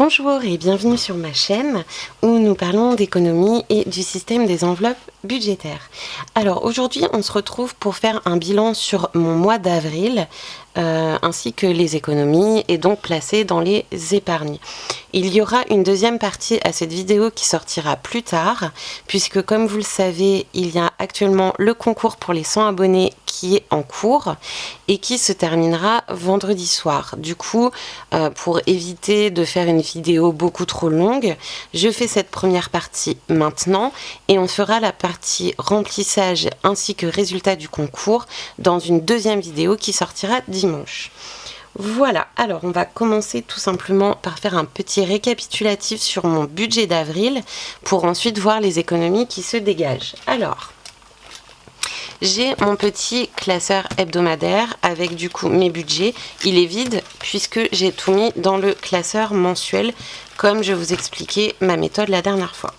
Bonjour et bienvenue sur ma chaîne où nous parlons d'économie et du système des enveloppes budgétaires. Alors aujourd'hui on se retrouve pour faire un bilan sur mon mois d'avril ainsi que les économies et donc placées dans les épargnes. Il y aura une deuxième partie à cette vidéo qui sortira plus tard puisque comme vous le savez il y a actuellement le concours pour les 100 abonnés qui est en cours et qui se terminera vendredi soir. Du coup, pour éviter de faire une vidéo beaucoup trop longue, je fais cette première partie maintenant et on fera la partie remplissage ainsi que résultat du concours dans une deuxième vidéo qui sortira dimanche. Voilà, alors on va commencer tout simplement par faire un petit récapitulatif sur mon budget d'avril pour ensuite voir les économies qui se dégagent. Alors, j'ai mon petit classeur hebdomadaire avec du coup mes budgets. Il est vide puisque j'ai tout mis dans le classeur mensuel comme je vous expliquais ma méthode la dernière fois.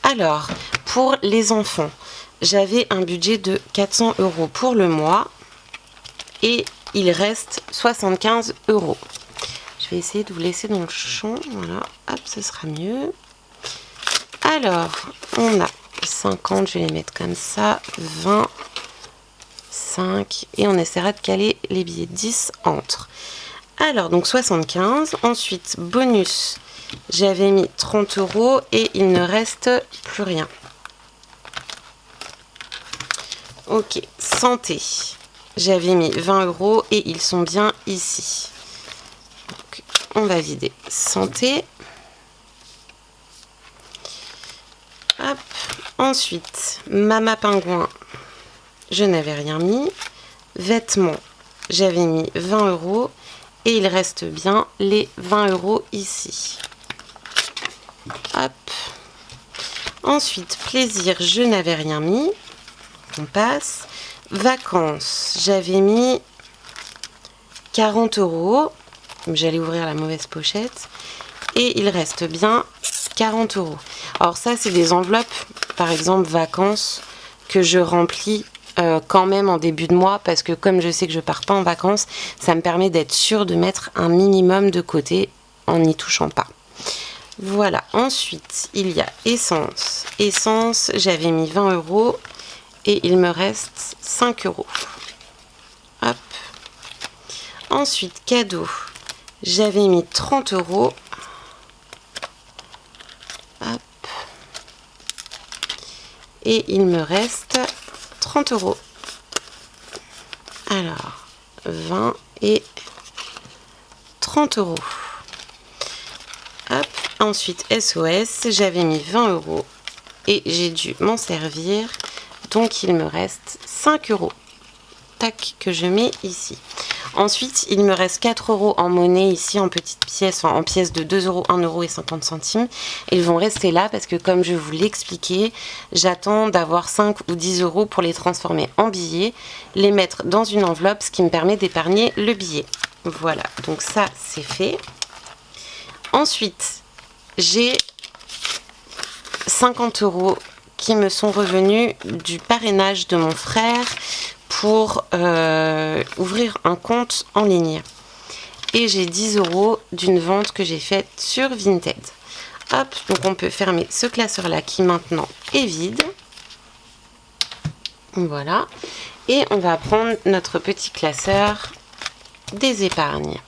Alors, pour les enfants, j'avais un budget de 400 € pour le mois et il reste 75 €. Je vais essayer de vous laisser dans le champ. Voilà, hop, ce sera mieux. Alors, on a 50, je vais les mettre comme ça, 20, 5, et on essaiera de caler les billets 10 entre. Alors, donc 75, ensuite, bonus, j'avais mis 30 € et il ne reste plus rien. Ok, santé, j'avais mis 20 € et ils sont bien ici. Donc, on va vider santé. Hop. Ensuite, Mama Pingouin, je n'avais rien mis. Vêtements, j'avais mis 20 € et il reste bien les 20 € ici. Hop. Ensuite, plaisir, je n'avais rien mis. On passe. Vacances, j'avais mis 40 €. J'allais ouvrir la mauvaise pochette. Et il reste bien 40 €. Alors ça, c'est des enveloppes, par exemple vacances, que je remplis quand même en début de mois parce que comme je sais que je pars pas en vacances, ça me permet d'être sûre de mettre un minimum de côté en n'y touchant pas. Voilà, ensuite, il y a essence. Essence, j'avais mis 20 € et il me reste 5 €. Hop. Ensuite, cadeau, j'avais mis 30 €. Et il me reste 30 €. Alors, 20 et 30 €. Hop. Ensuite, SOS, j'avais mis 20 € et j'ai dû m'en servir. Donc, il me reste 5 €. Tac, que je mets ici. Ensuite, il me reste 4 € en monnaie ici, en petites pièces, en pièces de 2 €, 1 € et 50 centimes. Ils vont rester là parce que, comme je vous l'expliquais, j'attends d'avoir 5 ou 10 € pour les transformer en billets, les mettre dans une enveloppe, ce qui me permet d'épargner le billet. Voilà, donc ça, c'est fait. Ensuite, j'ai 50 € qui me sont revenus du parrainage de mon frère pour ouvrir un compte en ligne. Et j'ai 10 € d'une vente que j'ai faite sur Vinted. Hop, donc on peut fermer ce classeur-là qui maintenant est vide. Voilà. Et on va prendre notre petit classeur des épargnes.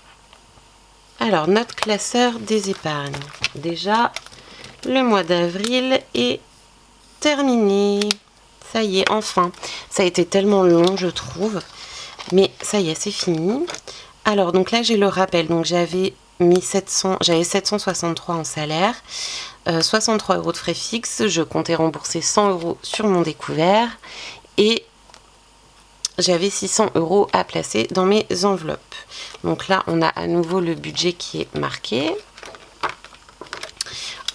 Alors, notre classeur des épargnes. Déjà, le mois d'avril est terminé. Ça y est, enfin. Ça a été tellement long, je trouve. Mais ça y est, c'est fini. Alors, donc là, j'ai le rappel. Donc, j'avais 763 en salaire. 63 € de frais fixes. Je comptais rembourser 100 € sur mon découvert. Et j'avais 600 € à placer dans mes enveloppes. Donc là, on a à nouveau le budget qui est marqué.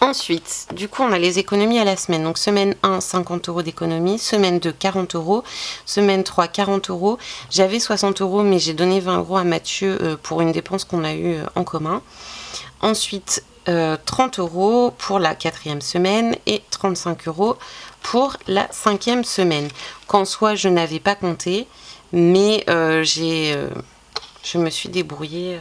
Ensuite, du coup, on a les économies à la semaine. Donc, semaine 1, 50 € d'économie. Semaine 2, 40 €. Semaine 3, 40 €. J'avais 60 €, mais j'ai donné 20 € à Mathieu pour une dépense qu'on a eue en commun. Ensuite, 30 € pour la 4e semaine et 35 € pour la 5e semaine. Qu'en soit, je n'avais pas compté, mais je me suis débrouillée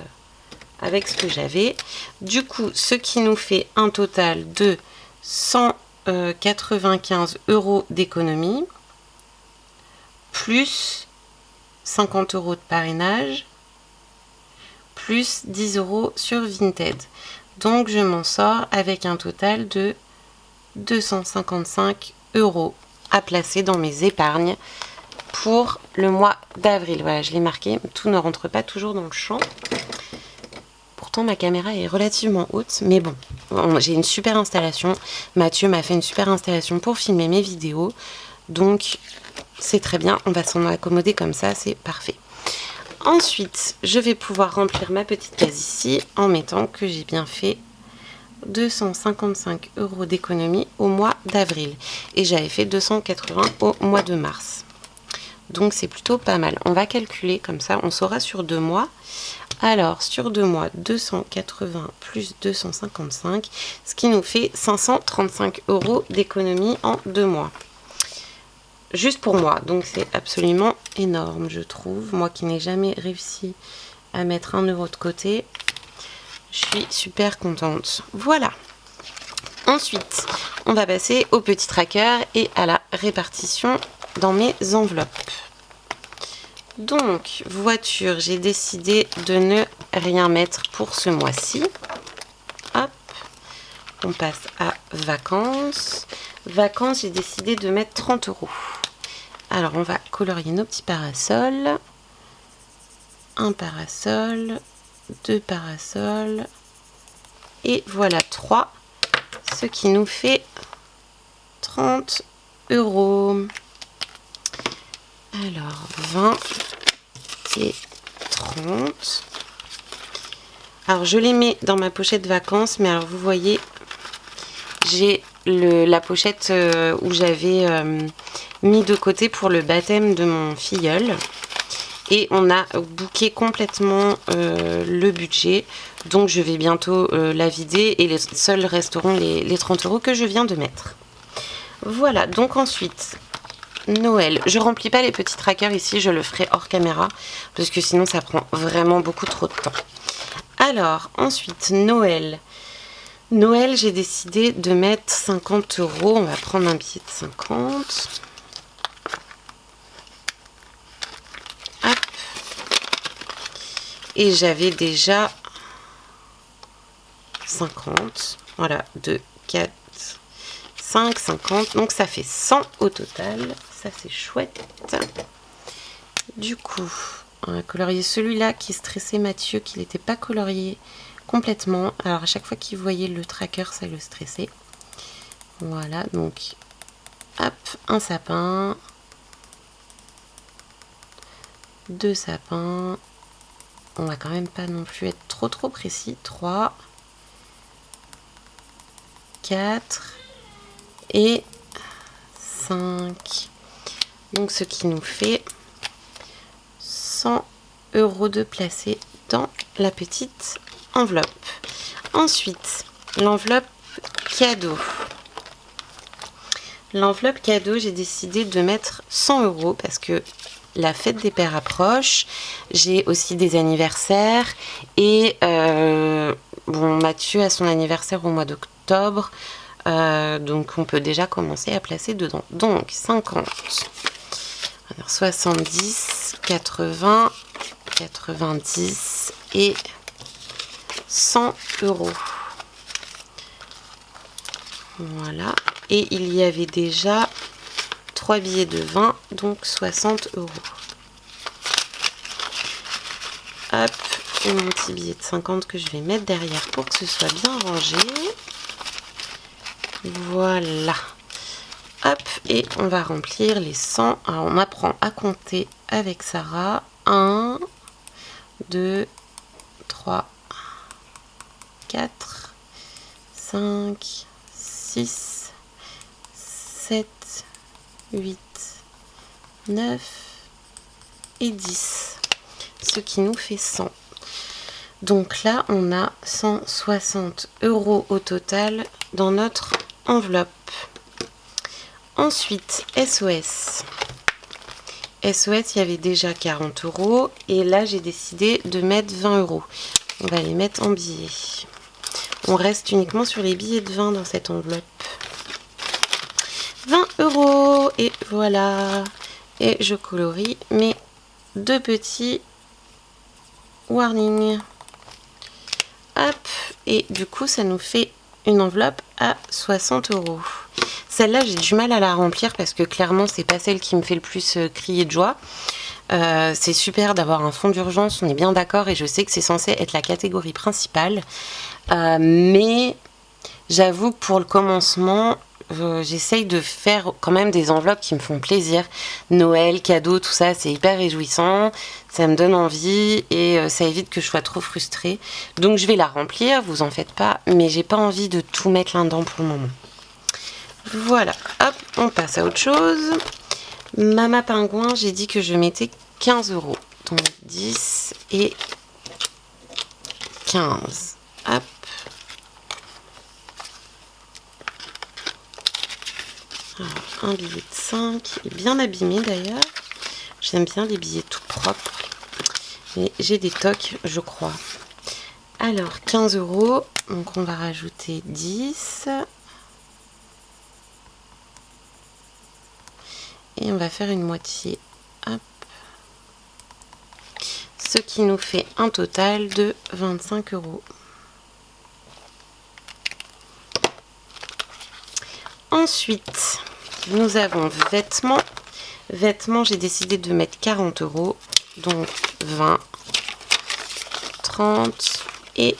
avec ce que j'avais. Du coup, ce qui nous fait un total de 195 € d'économie, plus 50 € de parrainage, plus 10 € sur Vinted. Donc je m'en sors avec un total de 255 € à placer dans mes épargnes pour le mois d'avril. Voilà, je l'ai marqué, tout ne rentre pas toujours dans le champ. Pourtant ma caméra est relativement haute, mais bon, j'ai une super installation. Mathieu m'a fait une super installation pour filmer mes vidéos, donc c'est très bien, on va s'en accommoder comme ça, c'est parfait. Ensuite, je vais pouvoir remplir ma petite case ici en mettant que j'ai bien fait 255 € d'économie au mois d'avril. Et j'avais fait 280 au mois de mars. Donc c'est plutôt pas mal. On va calculer comme ça, on saura sur 2 mois. Alors, sur 2 mois, 280 plus 255, ce qui nous fait 535 € d'économie en 2 mois. Juste pour moi, donc c'est absolument énorme, je trouve. Moi qui n'ai jamais réussi à mettre 1 € de côté, je suis super contente. Voilà. Ensuite, on va passer au petit tracker et à la répartition dans mes enveloppes. Donc, voiture, j'ai décidé de ne rien mettre pour ce mois-ci. Hop, on passe à vacances. Vacances, j'ai décidé de mettre 30 €. Alors, on va colorier nos petits parasols. Un parasol, 2 parasols. Et voilà 3, ce qui nous fait 30 €. Alors, 20 et 30. Alors, je les mets dans ma pochette vacances, mais alors vous voyez, j'ai la pochette où j'avais mis de côté pour le baptême de mon filleul. Et on a booké complètement le budget. Donc je vais bientôt la vider et les seuls resteront les 30 € que je viens de mettre. Voilà, donc ensuite, Noël. Je remplis pas les petits trackers ici, je le ferai hors caméra. Parce que sinon ça prend vraiment beaucoup trop de temps. Alors, ensuite, Noël. Noël, j'ai décidé de mettre 50 €. On va prendre un billet de 50. Hop. Et j'avais déjà 50. Voilà, 2, 4, 5, 50. Donc ça fait 100 au total. Ça, c'est chouette. Du coup, on va colorier celui-là qui stressait Mathieu, qu'il n'était pas colorié complètement. Alors à chaque fois qu'il voyait le tracker, ça le stressait. Voilà, donc hop, un sapin, 2 sapins. On va quand même pas non plus être trop précis. 3, 4 et 5. Donc ce qui nous fait 100 € de placer dans la petite enveloppe. Ensuite, l'enveloppe cadeau. L'enveloppe cadeau, j'ai décidé de mettre 100 € parce que la fête des pères approche. J'ai aussi des anniversaires et bon, Mathieu a son anniversaire au mois d'octobre. Donc on peut déjà commencer à placer dedans. Donc 50, alors 70, 80, 90 et 100 €. Voilà. Et il y avait déjà 3 billets de 20, donc 60 €. Hop, et mon petit billet de 50 que je vais mettre derrière pour que ce soit bien rangé. Voilà. Hop, et on va remplir les 100. Alors, on apprend à compter avec Sarah. 1, 2, 3, 4, 5, 6, 7, 8, 9 et 10. Ce qui nous fait 100. Donc là, on a 160 € au total dans notre enveloppe. Ensuite, SOS. SOS, il y avait déjà 40 € et là, j'ai décidé de mettre 20 €. On va les mettre en billets. On reste uniquement sur les billets de 20 dans cette enveloppe. 20 € et voilà. Et je colorie mes deux petits warnings. Hop, et du coup ça nous fait une enveloppe à 60 €. Celle-là j'ai du mal à la remplir parce que clairement c'est pas celle qui me fait le plus crier de joie. C'est super d'avoir un fonds d'urgence, on est bien d'accord, et je sais que c'est censé être la catégorie principale. Mais j'avoue que pour le commencement, j'essaye de faire quand même des enveloppes qui me font plaisir. Noël, cadeaux, tout ça, c'est hyper réjouissant. Ça me donne envie et ça évite que je sois trop frustrée. Donc je vais la remplir, vous en faites pas, mais j'ai pas envie de tout mettre là-dedans pour le moment. Voilà, hop, on passe à autre chose. Mama Pingouin, j'ai dit que je mettais 15 €. Donc 10 et 15. Hop. Alors, un billet de 5, il est bien abîmé d'ailleurs. J'aime bien les billets tout propres. Mais j'ai des tocs, je crois. Alors, 15 €. Donc, on va rajouter 10. Et on va faire une moitié. Hop. Ce qui nous fait un total de 25 €. Ensuite, nous avons vêtements. Vêtements, j'ai décidé de mettre 40 €. Donc 20, 30 et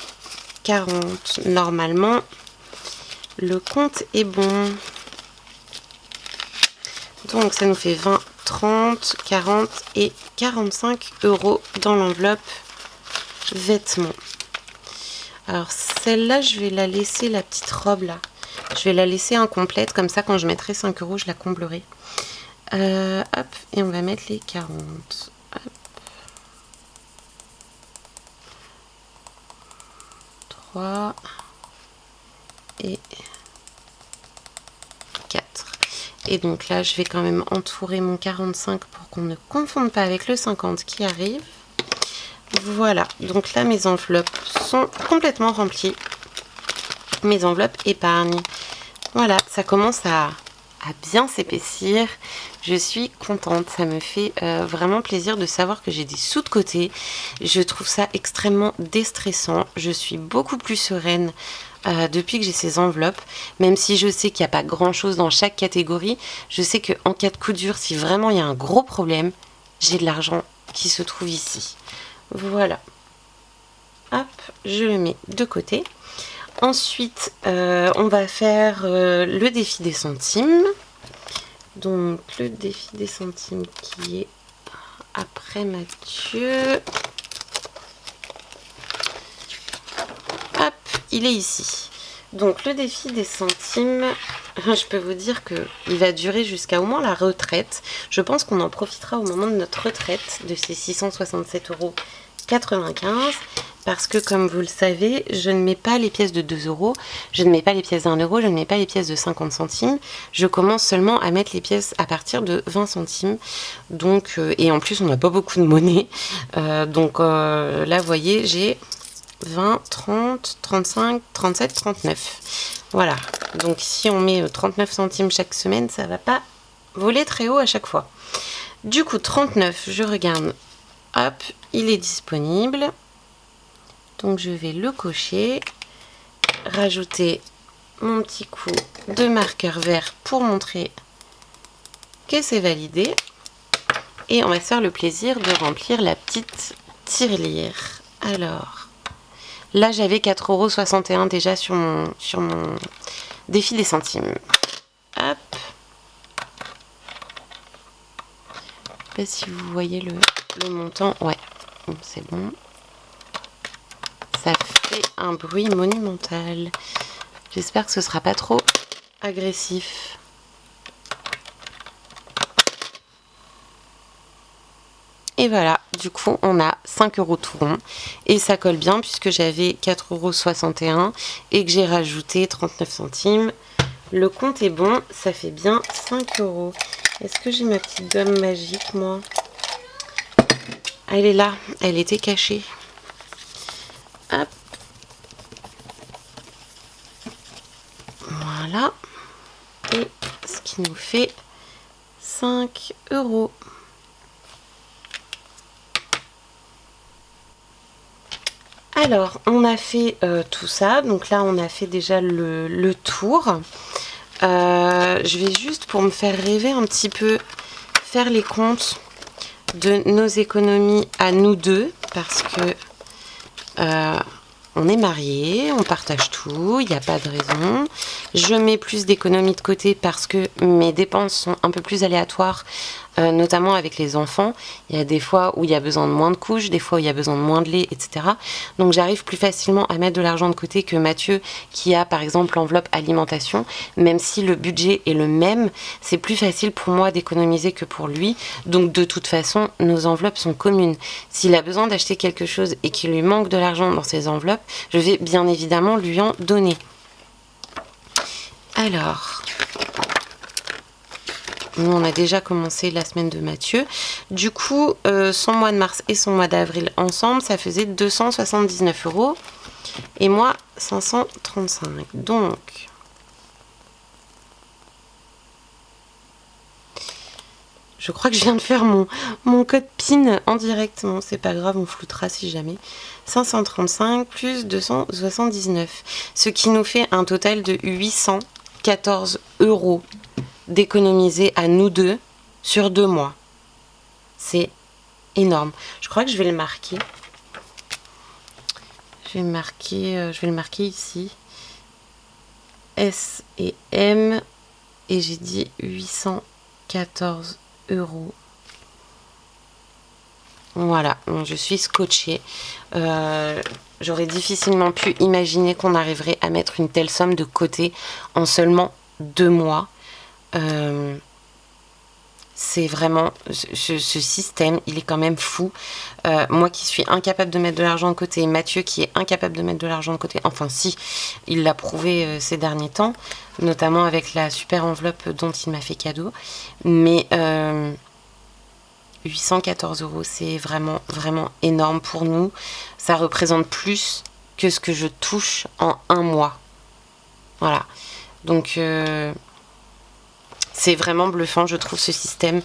40. Normalement, le compte est bon. Donc ça nous fait 20, 30, 40 et 45 € dans l'enveloppe vêtements. Alors celle-là, je vais la laisser, la petite robe là. Je vais la laisser incomplète, comme ça quand je mettrai 5 €, je la comblerai. Hop, et on va mettre les 40. Hop. 3 et 4. Et donc là, je vais quand même entourer mon 45 pour qu'on ne confonde pas avec le 50 qui arrive. Voilà, donc là, mes enveloppes sont complètement remplies. Mes enveloppes épargne. Voilà, ça commence à bien s'épaissir. Je suis contente, ça me fait vraiment plaisir de savoir que j'ai des sous de côté. Je trouve ça extrêmement déstressant. Je suis beaucoup plus sereine depuis que j'ai ces enveloppes, même si je sais qu'il n'y a pas grand chose dans chaque catégorie. Je sais qu'en cas de coup dur, si vraiment il y a un gros problème, j'ai de l'argent qui se trouve ici. Voilà. Hop, je le mets de côté. Ensuite, on va faire le défi des centimes. Donc, le défi des centimes qui est après Mathieu. Hop, il est ici. Donc, le défi des centimes, je peux vous dire qu'il va durer jusqu'à au moins la retraite. Je pense qu'on en profitera au moment de notre retraite de ces 667,95 €. Parce que comme vous le savez, je ne mets pas les pièces de 2 €, je ne mets pas les pièces d'1 €, je ne mets pas les pièces de 50 centimes. Je commence seulement à mettre les pièces à partir de 20 centimes. Donc, et en plus, on n'a pas beaucoup de monnaie. Donc là, vous voyez, j'ai 20, 30, 35, 37, 39. Voilà. Donc si on met 39 centimes chaque semaine, ça ne va pas voler très haut à chaque fois. Du coup, 39, je regarde. Hop, il est disponible. Donc je vais le cocher, rajouter mon petit coup de marqueur vert pour montrer que c'est validé. Et on va se faire le plaisir de remplir la petite tirelire. Alors, là j'avais 4,61 € déjà sur mon défi des centimes. Hop. Je sais pas si vous voyez le montant. Ouais, c'est bon. Ça fait un bruit monumental. J'espère que ce sera pas trop agressif. Et voilà, du coup, on a 5 € tout rond. Et ça colle bien puisque j'avais 4,61 € et que j'ai rajouté 39 centimes. Le compte est bon, ça fait bien 5 €. Est-ce que j'ai ma petite gomme magique, moi? Elle est là, elle était cachée. Voilà. Et ce qui nous fait 5 €. Alors, on a fait tout ça. Donc là, on a fait déjà le tour. Je vais juste, pour me faire rêver un petit peu, faire les comptes de nos économies à nous deux. Parce que on est mariés, on partage tout, il n'y a pas de raison. Je mets plus d'économies de côté parce que mes dépenses sont un peu plus aléatoires, notamment avec les enfants. Il y a des fois où il y a besoin de moins de couches, des fois où il y a besoin de moins de lait, etc. Donc j'arrive plus facilement à mettre de l'argent de côté que Mathieu, qui a par exemple l'enveloppe alimentation. Même si le budget est le même, c'est plus facile pour moi d'économiser que pour lui. Donc de toute façon, nos enveloppes sont communes. S'il a besoin d'acheter quelque chose et qu'il lui manque de l'argent dans ses enveloppes, je vais bien évidemment lui en donner. Alors, nous on a déjà commencé la semaine de Mathieu. Du coup, son mois de mars et son mois d'avril ensemble, ça faisait 279 €. Et moi, 535. Donc, je crois que je viens de faire mon code PIN en direct. Bon, c'est pas grave, on floutera si jamais. 535 plus 279. Ce qui nous fait un total de 814 € d'économiser à nous deux sur 2 mois. C'est énorme. Je crois que je vais le marquer. Je vais le marquer ici. S et M. Et j'ai dit 814 €. Voilà, je suis scotchée. J'aurais difficilement pu imaginer qu'on arriverait à mettre une telle somme de côté en seulement 2 mois. C'est vraiment, ce système, il est quand même fou. Moi qui suis incapable de mettre de l'argent de côté, Mathieu qui est incapable de mettre de l'argent de côté, enfin si, il l'a prouvé ces derniers temps, notamment avec la super enveloppe dont il m'a fait cadeau. Mais 814 €, c'est vraiment, vraiment énorme pour nous. Ça représente plus que ce que je touche en 1 mois. Voilà. Donc, c'est vraiment bluffant, je trouve, ce système.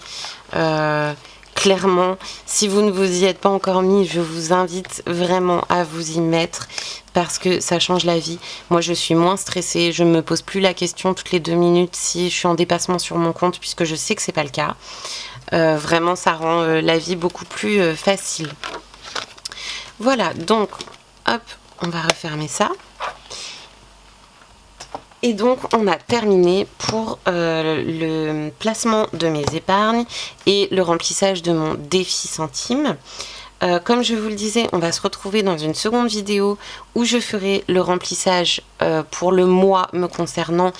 Clairement, si vous ne vous y êtes pas encore mis, je vous invite vraiment à vous y mettre parce que ça change la vie. Moi, je suis moins stressée, je ne me pose plus la question toutes les 2 minutes si je suis en dépassement sur mon compte puisque je sais que c'est pas le cas. Vraiment, ça rend la vie beaucoup plus facile. Voilà, donc, hop, on va refermer ça. Et donc, on a terminé pour le placement de mes épargnes et le remplissage de mon défi centime. Comme je vous le disais, on va se retrouver dans une seconde vidéo où je ferai le remplissage pour le mois me concernant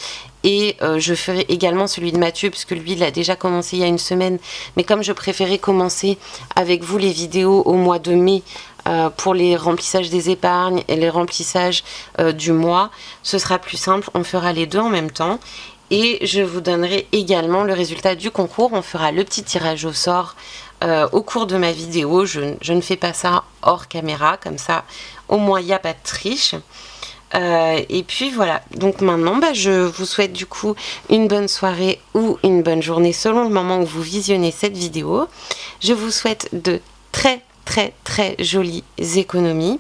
et je ferai également celui de Mathieu puisque lui il a déjà commencé il y a une semaine, mais comme je préférais commencer avec vous les vidéos au mois de mai pour les remplissages des épargnes et les remplissages du mois, ce sera plus simple, on fera les deux en même temps. Et je vous donnerai également le résultat du concours, on fera le petit tirage au sort au cours de ma vidéo. Je ne fais pas ça hors caméra, comme ça au moins il n'y a pas de triche. Et puis voilà, donc maintenant je vous souhaite du coup une bonne soirée ou une bonne journée selon le moment où vous visionnez cette vidéo. Je vous souhaite de très jolies économies.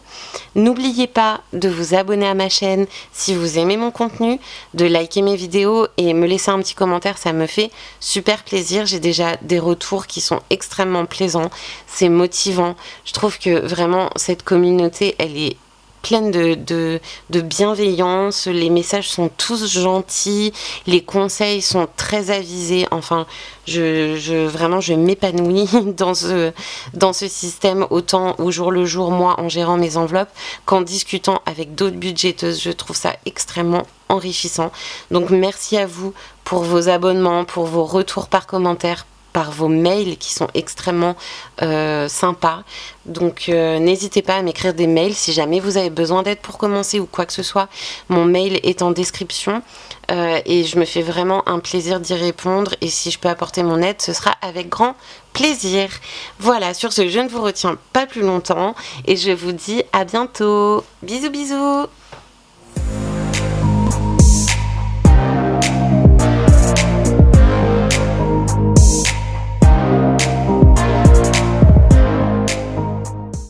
N'oubliez pas de vous abonner à ma chaîne si vous aimez mon contenu, de liker mes vidéos et me laisser un petit commentaire, ça me fait super plaisir. J'ai déjà des retours qui sont extrêmement plaisants, c'est motivant. Je trouve que vraiment cette communauté, elle est pleine de bienveillance, les messages sont tous gentils, les conseils sont très avisés, enfin vraiment je m'épanouis dans ce système autant au jour le jour, moi en gérant mes enveloppes qu'en discutant avec d'autres budgéteuses. Je trouve ça extrêmement enrichissant. Donc merci à vous pour vos abonnements, pour vos retours par commentaire, par vos mails qui sont extrêmement sympas. Donc n'hésitez pas à m'écrire des mails si jamais vous avez besoin d'aide pour commencer ou quoi que ce soit. Mon mail est en description et je me fais vraiment un plaisir d'y répondre, et si je peux apporter mon aide, ce sera avec grand plaisir. Voilà, sur ce, je ne vous retiens pas plus longtemps et je vous dis à bientôt. Bisous bisous.